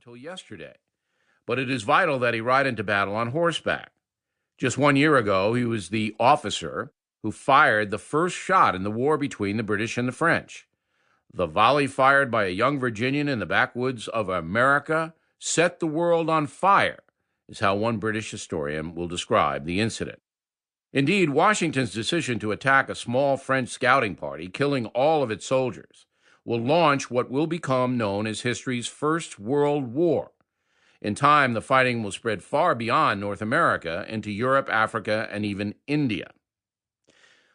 until yesterday. But it is vital that he ride into battle on horseback. Just 1 year ago, he was the officer who fired the first shot in the war between the British and the French. The volley fired by a young Virginian in the backwoods of America set the world on fire, is how one British historian will describe the incident. Indeed, Washington's decision to attack a small French scouting party, killing all of its soldiers, will launch what will become known as history's First World War. In time, the fighting will spread far beyond North America into Europe, Africa, and even India.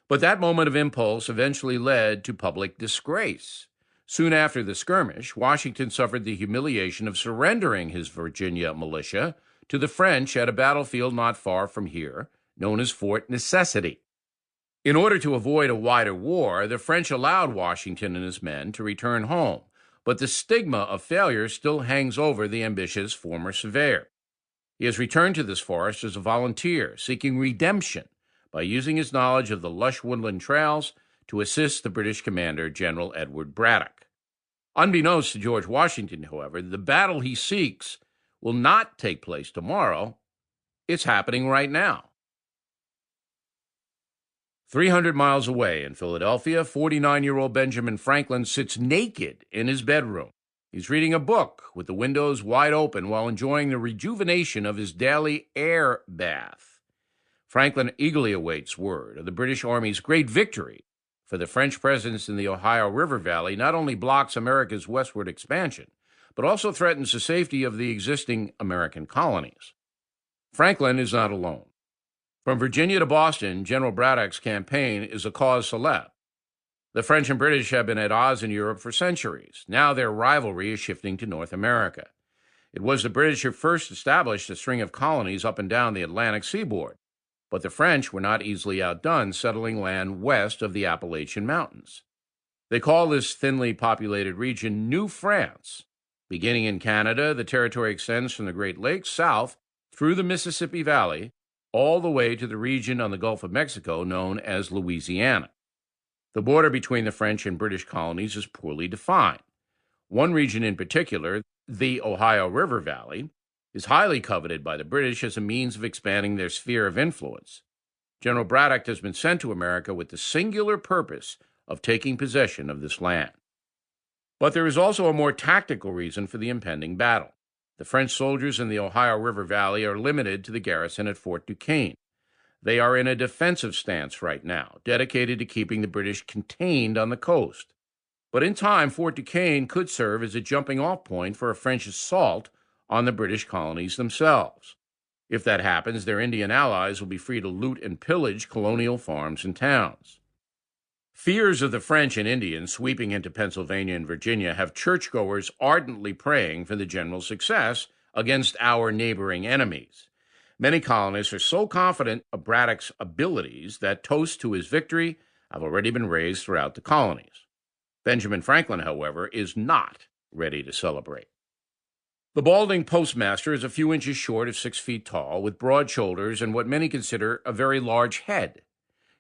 But that moment of impulse eventually led to public disgrace. Soon after the skirmish, Washington suffered the humiliation of surrendering his Virginia militia to the French at a battlefield not far from here, known as Fort Necessity. In order to avoid a wider war, the French allowed Washington and his men to return home, but the stigma of failure still hangs over the ambitious former surveyor. He has returned to this forest as a volunteer, seeking redemption by using his knowledge of the lush woodland trails to assist the British commander, General Edward Braddock. Unbeknownst to George Washington, however, the battle he seeks will not take place tomorrow. It's happening right now. 300 miles away in Philadelphia, 49-year-old Benjamin Franklin sits naked in his bedroom. He's reading a book with the windows wide open while enjoying the rejuvenation of his daily air bath. Franklin eagerly awaits word of the British Army's great victory, for the French presence in the Ohio River Valley not only blocks America's westward expansion, but also threatens the safety of the existing American colonies. Franklin is not alone. From Virginia to Boston, General Braddock's campaign is a cause célèbre. The French and British have been at odds in Europe for centuries. Now their rivalry is shifting to North America. It was the British who first established a string of colonies up and down the Atlantic seaboard, but the French were not easily outdone, settling land west of the Appalachian Mountains. They call this thinly populated region New France. Beginning in Canada, the territory extends from the Great Lakes south through the Mississippi Valley, all the way to the region on the Gulf of Mexico known as Louisiana. The border between the French and British colonies is poorly defined. One region in particular, the Ohio River Valley, is highly coveted by the British as a means of expanding their sphere of influence. General Braddock has been sent to America with the singular purpose of taking possession of this land. But there is also a more tactical reason for the impending battle. The French soldiers in the Ohio River Valley are limited to the garrison at Fort Duquesne. They are in a defensive stance right now, dedicated to keeping the British contained on the coast. But in time, Fort Duquesne could serve as a jumping-off point for a French assault on the British colonies themselves. If that happens, their Indian allies will be free to loot and pillage colonial farms and towns. Fears of the French and Indians sweeping into Pennsylvania and Virginia have churchgoers ardently praying for the general success against our neighboring enemies. Many colonists are so confident of Braddock's abilities that toasts to his victory have already been raised throughout the colonies. Benjamin Franklin, however, is not ready to celebrate. The balding postmaster is a few inches short of 6 feet tall, with broad shoulders and what many consider a very large head.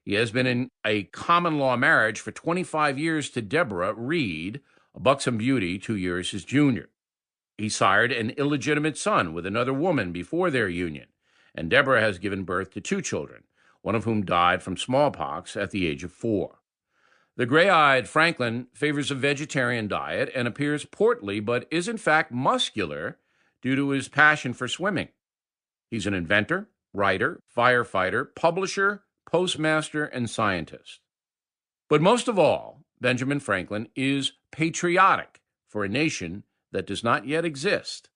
He has been in a common-law marriage for 25 years to Deborah Reed, a buxom beauty 2 years his junior. He sired an illegitimate son with another woman before their union, and Deborah has given birth to 2 children, one of whom died from smallpox at the age of 4. The gray-eyed Franklin favors a vegetarian diet and appears portly, but is in fact muscular due to his passion for swimming. He's an inventor, writer, firefighter, publisher, postmaster, and scientist. But most of all, Benjamin Franklin is patriotic for a nation that does not yet exist.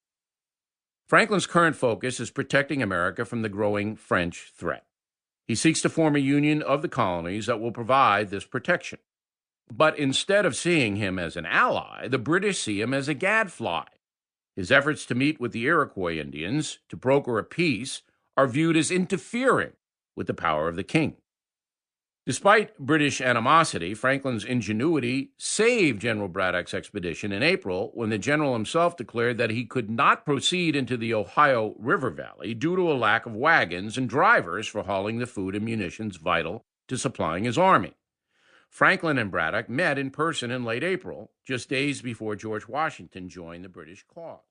Franklin's current focus is protecting America from the growing French threat. He seeks to form a union of the colonies that will provide this protection. But instead of seeing him as an ally, the British see him as a gadfly. His efforts to meet with the Iroquois Indians to broker a peace are viewed as interfering with the power of the king. Despite British animosity, Franklin's ingenuity saved General Braddock's expedition in April when the general himself declared that he could not proceed into the Ohio River Valley due to a lack of wagons and drivers for hauling the food and munitions vital to supplying his army. Franklin and Braddock met in person in late April, just days before George Washington joined the British cause.